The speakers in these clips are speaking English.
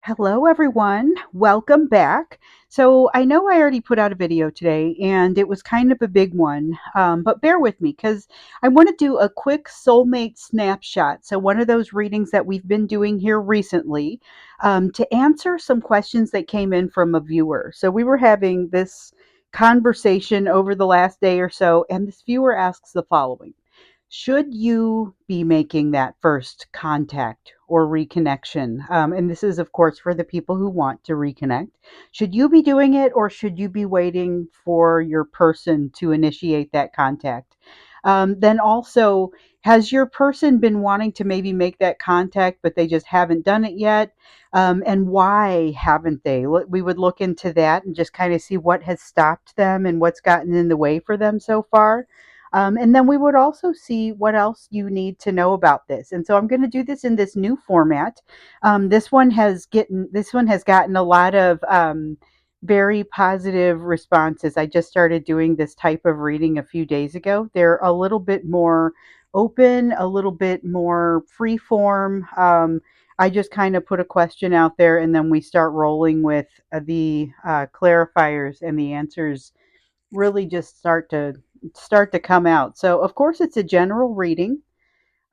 Hello, everyone. Welcome back. So, I know I already put out a video today and it was kind of a big one, but bear with me because I want to do a quick soulmate snapshot. So, one of those readings that we've been doing here recently to answer some questions that came in from a viewer. So, we were having this conversation over the last day or so, and this viewer asks the following. Should you be making that first contact or reconnection? And this is, of course, for the people who want to reconnect. Should you be doing it or should you be waiting for your person to initiate that contact? Then also, has your person been wanting to maybe make that contact, but they just haven't done it yet? And why haven't they? We would look into that and just kind of see what has stopped them and what's gotten in the way for them so far. And then we would also see what else you need to know about this. And so I'm going to do this in this new format. This one has gotten a lot of very positive responses. I just started doing this type of reading a few days ago. They're a little bit more open, a little bit more free form. I just kind of put a question out there, and then we start rolling with the clarifiers, and the answers really just start to come out. So, of course, it's a general reading.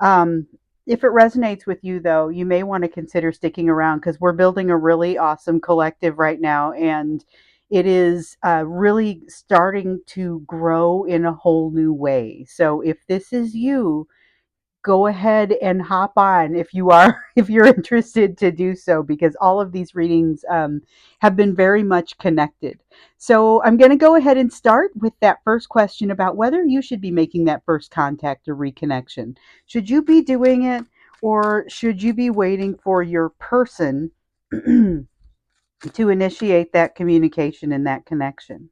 Um, if it resonates with you, though, you may want to consider sticking around because we're building a really awesome collective right now, and it is really starting to grow in a whole new way. So, if this is you, go ahead and hop on if you are if you're interested to do so, because all of these readings have been very much connected. So I'm going to go ahead and start with that first question about whether you should be making that first contact or reconnection. Should you be doing it or should you be waiting for your person to initiate that communication and that connection?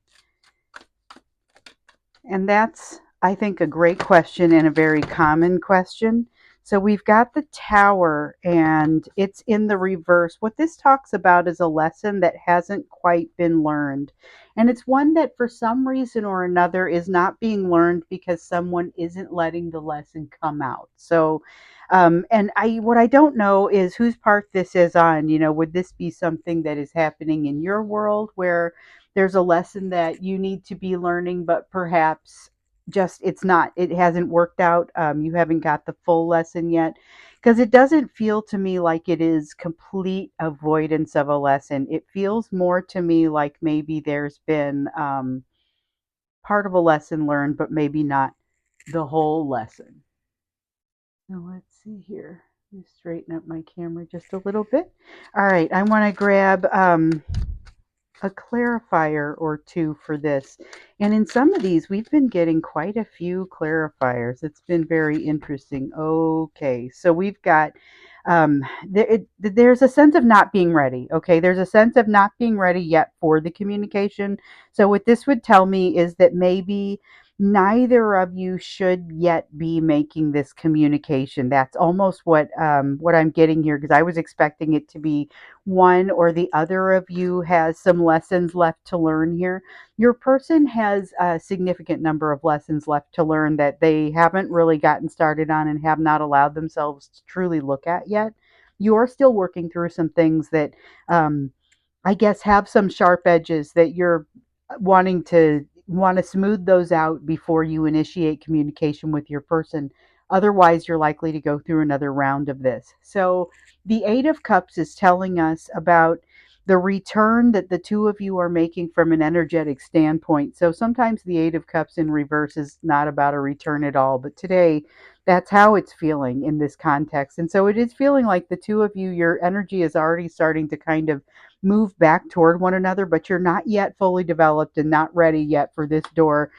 And that's, I think, a great question and a very common question. So we've got the tower and it's in the reverse. What this talks about is a lesson that hasn't quite been learned. And it's one that for some reason or another is not being learned because someone isn't letting the lesson come out. So and what I don't know is whose part this is on. Would this be something that is happening in your world where there's a lesson that you need to be learning, but perhaps just it hasn't worked out. You haven't got the full lesson yet. Because it doesn't feel to me like it is complete avoidance of a lesson. It feels more to me like maybe there's been part of a lesson learned, but maybe not the whole lesson. Now let's see here. Let me straighten up my camera just a little bit. All right, I want to grab a clarifier or two for this. And in some of these, we've been getting quite a few clarifiers. It's been very interesting. Okay, so we've got there's a sense of not being ready. Okay, there's a sense of not being ready yet for the communication. So what this would tell me is that maybe neither of you should yet be making this communication. That's almost what I'm getting here, because I was expecting it to be one or the other of you has some lessons left to learn here. Your person has a significant number of lessons left to learn that they haven't really gotten started on and have not allowed themselves to truly look at yet. You're still working through some things that um, I guess have some sharp edges that you're want to smooth those out before you initiate communication with your person. Otherwise, you're likely to go through another round of this. So, the 8 of Cups is telling us about the return that the two of you are making from an energetic standpoint. So, sometimes the 8 of Cups in reverse is not about a return at all, but today that's how it's feeling in this context. And so, it is feeling like the two of you, your energy is already starting to kind of move back toward one another, but you're not yet fully developed and not ready yet for this door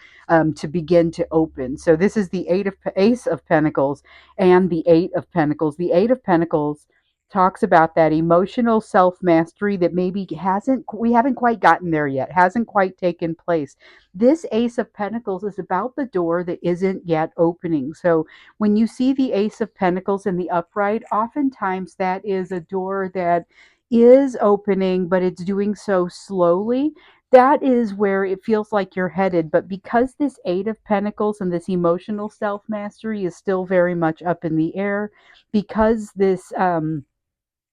to begin to open. So this is the Ace of Pentacles and the 8 of Pentacles. The 8 of Pentacles talks about that emotional self mastery that maybe hasn't we haven't quite gotten there yet, hasn't quite taken place. This Ace of Pentacles is about the door that isn't yet opening. So when you see the Ace of Pentacles in the upright, oftentimes that is a door that is opening, but it's doing so slowly. That is where it feels like you're headed. But because this 8 of Pentacles and this emotional self mastery is still very much up in the air, because this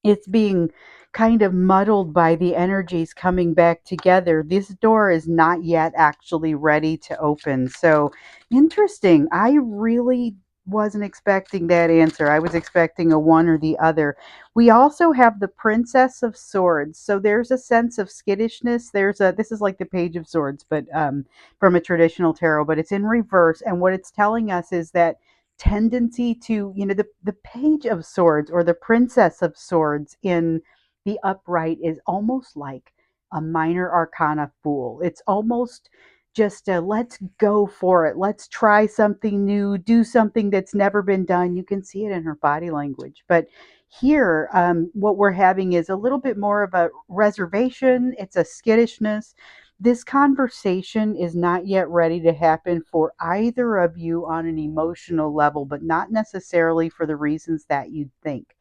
it's being kind of muddled by the energies coming back together. This door is not yet actually ready to open. So interesting. I really wasn't expecting that answer. I was expecting a one or the other. We also have the Princess of Swords. So there's a sense of skittishness. This is like the Page of Swords, but from a traditional tarot, but it's in reverse. And what it's telling us is that tendency to, the Page of Swords or the Princess of Swords in the upright is almost like a minor arcana fool. It's almost just a let's go for it. Let's try something new, do something that's never been done. You can see it in her body language. But here, what we're having is a little bit more of a reservation. It's a skittishness. This conversation is not yet ready to happen for either of you on an emotional level, but not necessarily for the reasons that you'd think.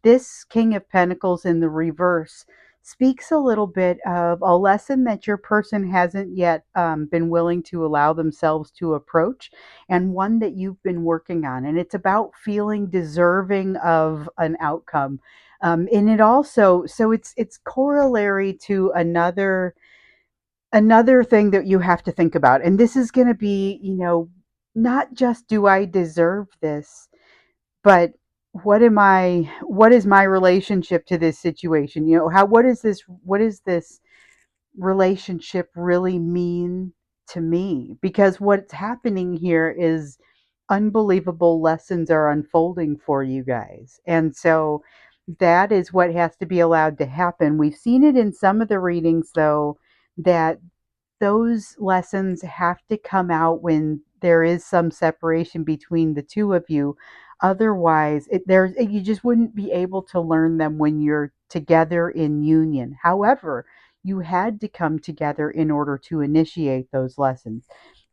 This King of Pentacles in the reverse speaks a little bit of a lesson that your person hasn't yet been willing to allow themselves to approach, and one that you've been working on. And it's about feeling deserving of an outcome. And it also, so it's corollary to another thing that you have to think about. And this is going to be, not just do I deserve this, but what is my relationship to this situation? What is this relationship really mean to me? Because what's happening here is unbelievable lessons are unfolding for you guys. And so that is what has to be allowed to happen. We've seen it in some of the readings, though, that those lessons have to come out when there is some separation between the two of you. Otherwise, you just wouldn't be able to learn them when you're together in union. However, you had to come together in order to initiate those lessons.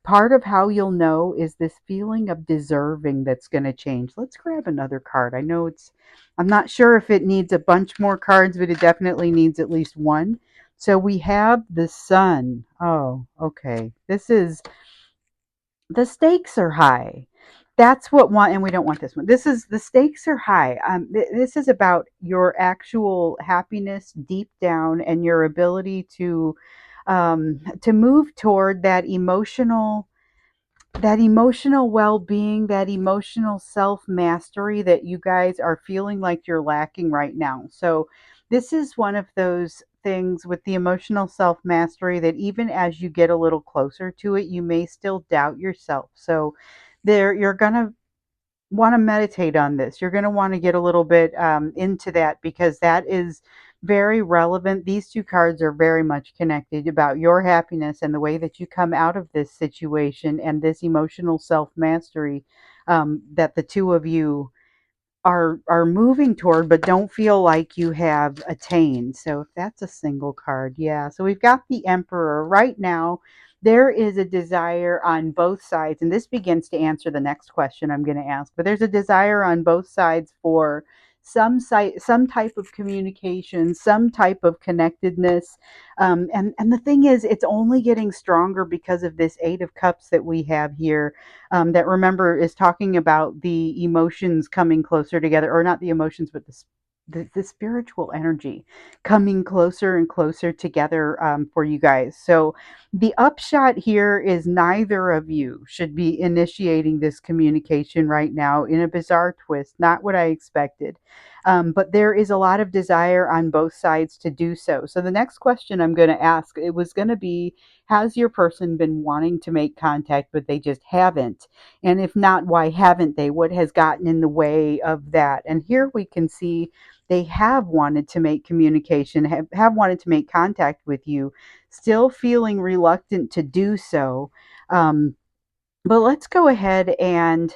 Part of how you'll know is this feeling of deserving that's going to change. Let's grab another card. I'm not sure if it needs a bunch more cards, but it definitely needs at least one. So we have the Sun. Oh, okay. The stakes are high. That's what one, and we don't want this one. The stakes are high. This is about your actual happiness deep down and your ability to move toward that emotional well-being, that emotional self-mastery that you guys are feeling like you're lacking right now. So this is one of those things with the emotional self-mastery that even as you get a little closer to it, you may still doubt yourself. So there you're going to want to meditate on this. You're going to want to get a little bit into that, because that is very relevant. These two cards are very much connected about your happiness and the way that you come out of this situation and this emotional self mastery that the two of you are moving toward but don't feel like you have attained. So if that's a single card, yeah. So we've got the Emperor right now. There is a desire on both sides, and this begins to answer the next question I'm going to ask. But there's a desire on both sides for some type of communication, some type of connectedness. And the thing is, it's only getting stronger because of this Eight of Cups that we have here, that, remember, is talking about the emotions coming closer together, or not the emotions, but the spiritual energy coming closer and closer together for you guys. So the upshot here is neither of you should be initiating this communication right now, in a bizarre twist, not what I expected. But there is a lot of desire on both sides to do so. So the next question I'm going to ask, it was going to be, has your person been wanting to make contact, but they just haven't? And if not, why haven't they? What has gotten in the way of that? And here we can see they have wanted to make communication, have wanted to make contact with you, still feeling reluctant to do so. Um, but let's go ahead and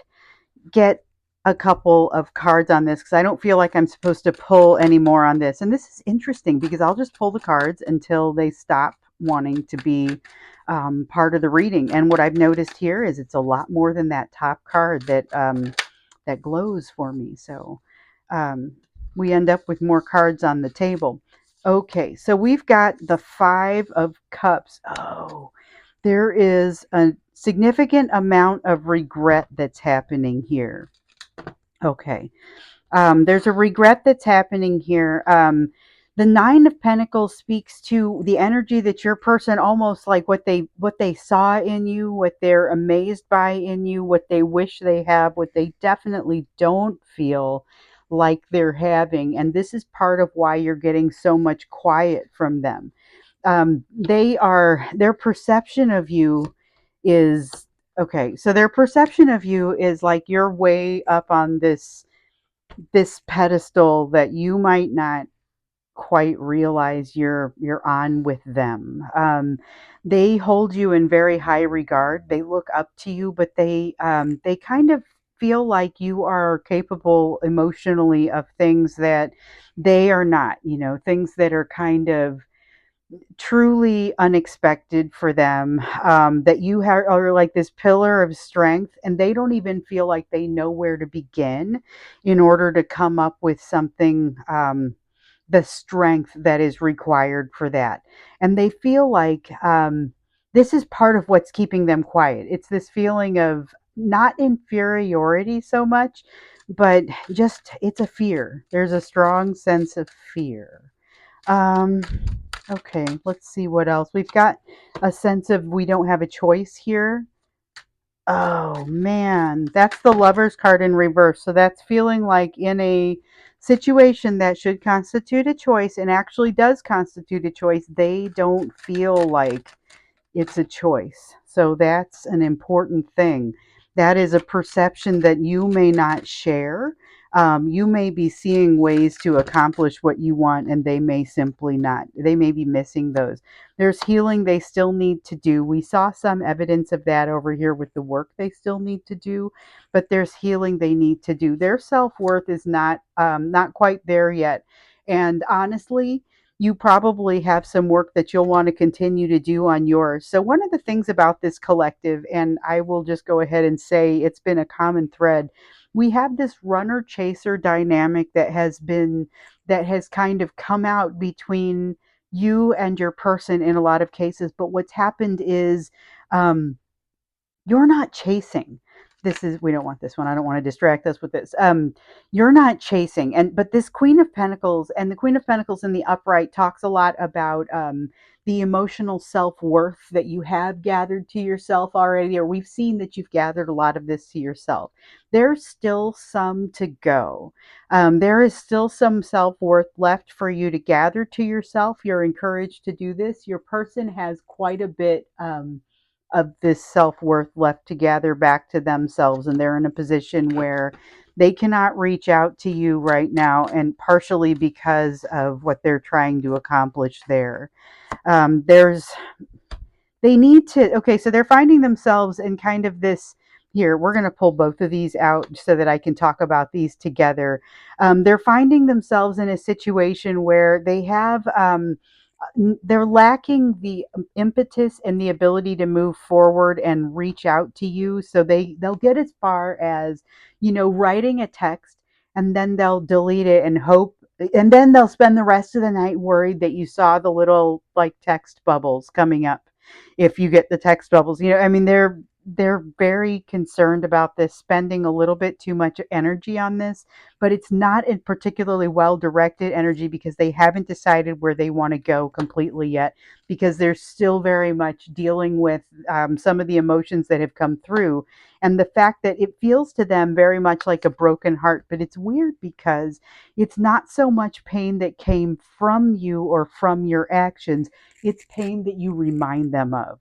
get a couple of cards on this, because I don't feel like I'm supposed to pull any more on this. And this is interesting because I'll just pull the cards until they stop wanting to be part of the reading. And what I've noticed here is it's a lot more than that top card that glows for me. So um, we end up with more cards on the table. Okay, so we've got the Five of Cups. Oh, there is a significant amount of regret that's happening here. Okay. There's a regret that's happening here. The Nine of Pentacles speaks to the energy that your person, almost like what they saw in you, what they're amazed by in you, what they wish they have, what they definitely don't feel like they're having. And this is part of why you're getting so much quiet from them. Their perception of you is okay. So their perception of you is like you're way up on this pedestal that you might not quite realize you're on with them. They hold you in very high regard. They look up to you, but they kind of feel like you are capable emotionally of things that they are not. Things that are kind of truly unexpected for them, that are like this pillar of strength, and they don't even feel like they know where to begin in order to come up with something, the strength that is required for that. And they feel like, this is part of what's keeping them quiet. It's this feeling of not inferiority so much, but just it's a fear. There's a strong sense of fear. um Okay, let's see what else. We've got a sense of we don't have a choice here. Oh man, that's the Lover's card in reverse. So that's feeling like in a situation that should constitute a choice and actually does constitute a choice, they don't feel like it's a choice. So that's an important thing. That is a perception that you may not share. You may be seeing ways to accomplish what you want, and they may simply not. They may be missing those. There's healing they still need to do. We saw some evidence of that over here with the work they still need to do, but there's healing they need to do. Their self-worth is not quite there yet. And honestly, you probably have some work that you'll want to continue to do on yours. So, one of the things about this collective, and I will just go ahead and say it's been a common thread, we have this runner chaser dynamic that has kind of come out between you and your person in a lot of cases. But what's happened is, um, you're not chasing. We don't want this one. I don't want to distract us with this. You're not chasing. But this Queen of Pentacles, and the Queen of Pentacles in the upright talks a lot about, the emotional self-worth that you have gathered to yourself already, or we've seen that you've gathered a lot of this to yourself. There's still some to go. There is still some self-worth left for you to gather to yourself. You're encouraged to do this. Your person has quite a bit, of this self-worth left to gather back to themselves, and they're in a position where they cannot reach out to you right now, and partially because of what they're trying to accomplish there. There's They need to, okay, so they're finding themselves in kind of this. Here, we're going to pull both of these out so that I can talk about these together. They're finding themselves in a situation where they're lacking the impetus and the ability to move forward and reach out to you. So they'll get as far as, writing a text, and then they'll delete it and hope, and then they'll spend the rest of the night worried that you saw the little like text bubbles coming up. If you get the text bubbles, I mean, they're very concerned about this, spending a little bit too much energy on this, but it's not a particularly well directed energy because they haven't decided where they want to go completely yet, because they're still very much dealing with, some of the emotions that have come through, and the fact that it feels to them very much like a broken heart. But it's weird because it's not so much pain that came from you or from your actions, it's pain that you remind them of.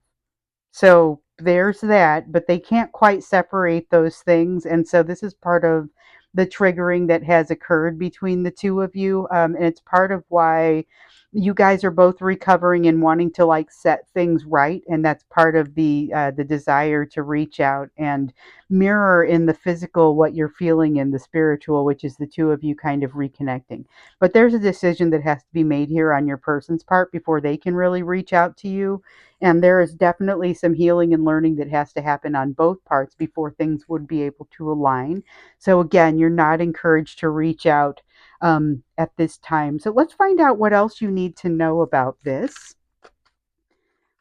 So there's that, but they can't quite separate those things. And so this is part of the triggering that has occurred between the two of you. And it's part of why you guys are both recovering and wanting to like set things right. And that's part of the desire to reach out and mirror in the physical what you're feeling in the spiritual, which is the two of you kind of reconnecting. But there's a decision that has to be made here on your person's part before they can really reach out to you, and there is definitely some healing and learning that has to happen on both parts before things would be able to align. So, again, you're not encouraged to reach out, at this time. So, let's find out what else you need to know about this.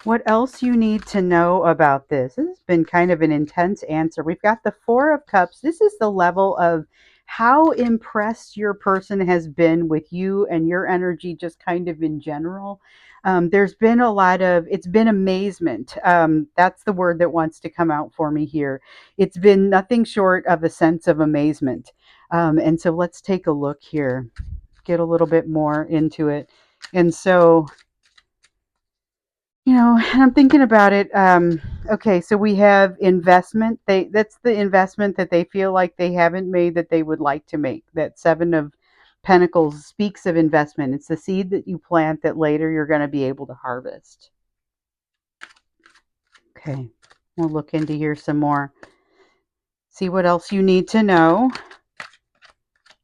What else you need to know about this? This has been kind of an intense answer. We've got the Four of Cups. This is the level of how impressed your person has been with you and your energy, just kind of in general. There's been a lot of, it's been amazement. That's the word that wants to come out for me here. It's been nothing short of a sense of amazement. And so let's take a look here, get a little bit more into it. And so, and I'm thinking about it. Okay, so we have investment. That's the investment that they feel like they haven't made that they would like to make. That Seven of Pentacles speaks of investment. It's the seed that you plant that later you're going to be able to harvest. Okay, we'll look into here some more. See what else you need to know.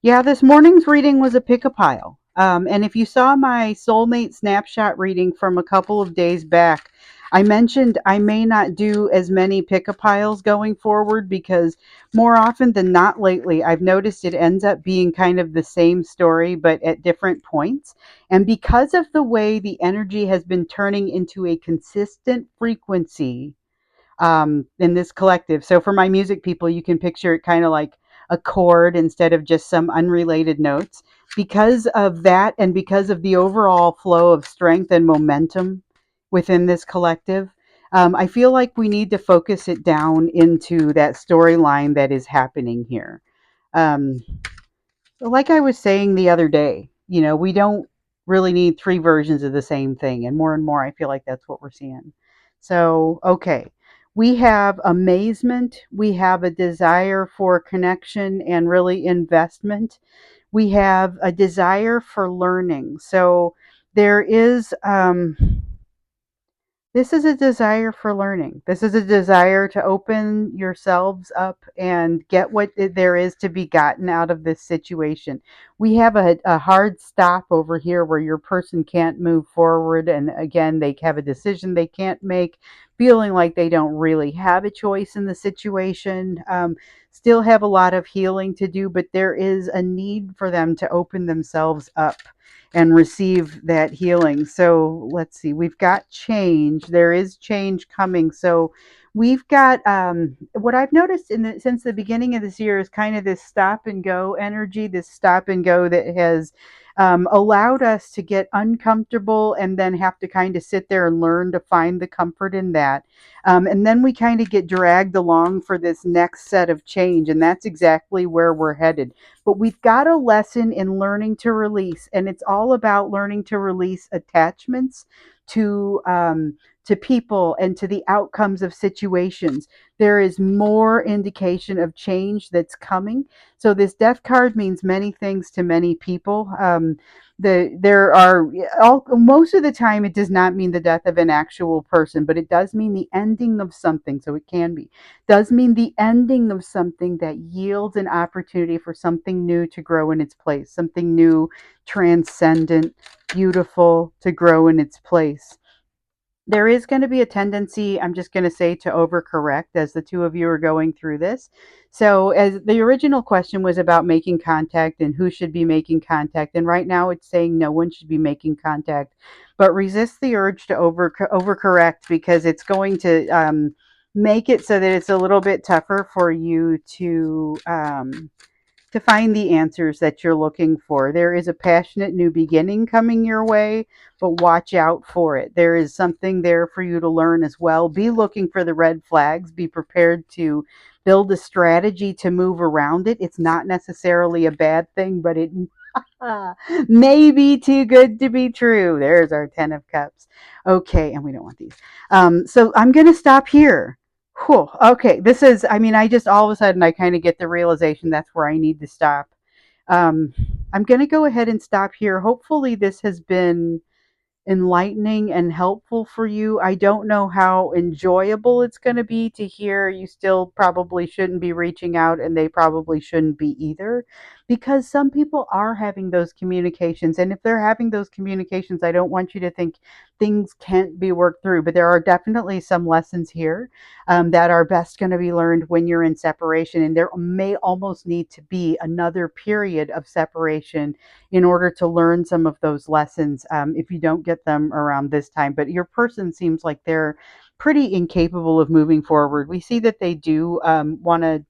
Yeah, this morning's reading was a pick a pile. And if you saw my soulmate snapshot reading from a couple of days back, I mentioned I may not do as many pick a piles going forward because more often than not lately, I've noticed it ends up being kind of the same story, but at different points. And because of the way the energy has been turning into a consistent frequency, in this collective. So for my music people, you can picture it kind of like a chord instead of just some unrelated notes. Because of that, and because of the overall flow of strength and momentum within this collective, I feel like we need to focus it down into that storyline that is happening here. Um, like I was saying the other day, we don't really need three versions of the same thing. And more, I feel like that's what we're seeing. So, okay. We have amazement. We have a desire for connection and really investment. We have a desire for learning. So, there is, this is a desire for learning. This is a desire to open yourselves up and get what there is to be gotten out of this situation. We have a hard stop over here where your person can't move forward. And again, they have a decision they can't make, feeling like they don't really have a choice in the situation. Still have a lot of healing to do, but there is a need for them to open themselves up and receive that healing. So let's see, we've got change. There is change coming. So we've got, what I've noticed since the beginning of this year is kind of this stop and go energy, this stop and go that has allowed us to get uncomfortable and then have to kind of sit there and learn to find the comfort in that. And then we kind of get dragged along for this next set of change. And that's exactly where we're headed. But we've got a lesson in learning to release, and it's all about learning to release attachments to people and to the outcomes of situations. There is more indication of change that's coming. So this death card means many things to many people. There are most of the time it does not mean the death of an actual person, but it does mean the ending of something. So it can be does mean the ending of something that yields an opportunity for something new to grow in its place, something new, transcendent, beautiful to grow in its place. There is going to be a tendency, I'm just going to say, to overcorrect as the two of you are going through this. So, as the original question was about making contact and who should be making contact, and right now it's saying no one should be making contact, but resist the urge to overcorrect because it's going to make it so that it's a little bit tougher for you to find the answers that you're looking for. There is a passionate new beginning coming your way, but watch out for it. There is something there for you to learn as well. Be looking for the red flags. Be prepared to build a strategy to move around it. It's not necessarily a bad thing, but it may be too good to be true. There's our 10 of Cups. Okay, and we don't want these. So I'm going to stop here. Whew, okay, this is, I mean, I just all of a sudden I kind of get the realization that's where I need to stop. Um, I'm going to go ahead and stop here. Hopefully, this has been enlightening and helpful for you. I don't know how enjoyable it's going to be to hear. You still probably shouldn't be reaching out, and they probably shouldn't be either, because some people are having those communications. And if they're having those communications, I don't want you to think things can't be worked through, but there are definitely some lessons here that are best going to be learned when you're in separation. And there may almost need to be another period of separation in order to learn some of those lessons if you don't get them around this time. But your person seems like they're pretty incapable of moving forward. We see that they do want to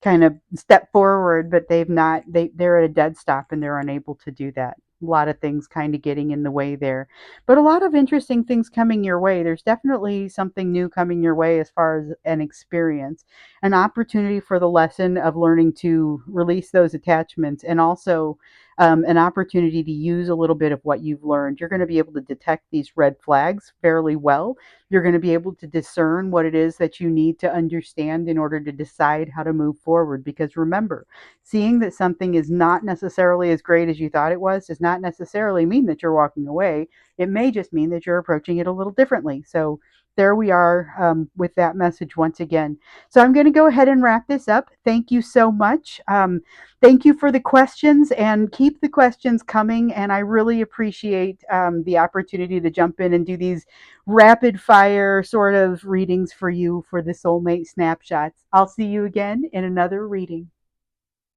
kind of step forward, but they've not, they're at a dead stop and they're unable to do that. A lot of things kind of getting in the way there, but a lot of interesting things coming your way. There's definitely something new coming your way as far as an experience, an opportunity for the lesson of learning to release those attachments, and also an opportunity to use a little bit of what you've learned. You're going to be able to detect these red flags fairly well. You're going to be able to discern what it is that you need to understand in order to decide how to move forward. Because remember, seeing that something is not necessarily as great as you thought it was does not necessarily mean that you're walking away. It may just mean that you're approaching it a little differently. So there we are, with that message once again. So I'm going to go ahead and wrap this up. Thank you so much. Thank you for the questions, and keep the questions coming. And I really appreciate the opportunity to jump in and do these rapid fire sort of readings for you for the soulmate snapshots. I'll see you again in another reading.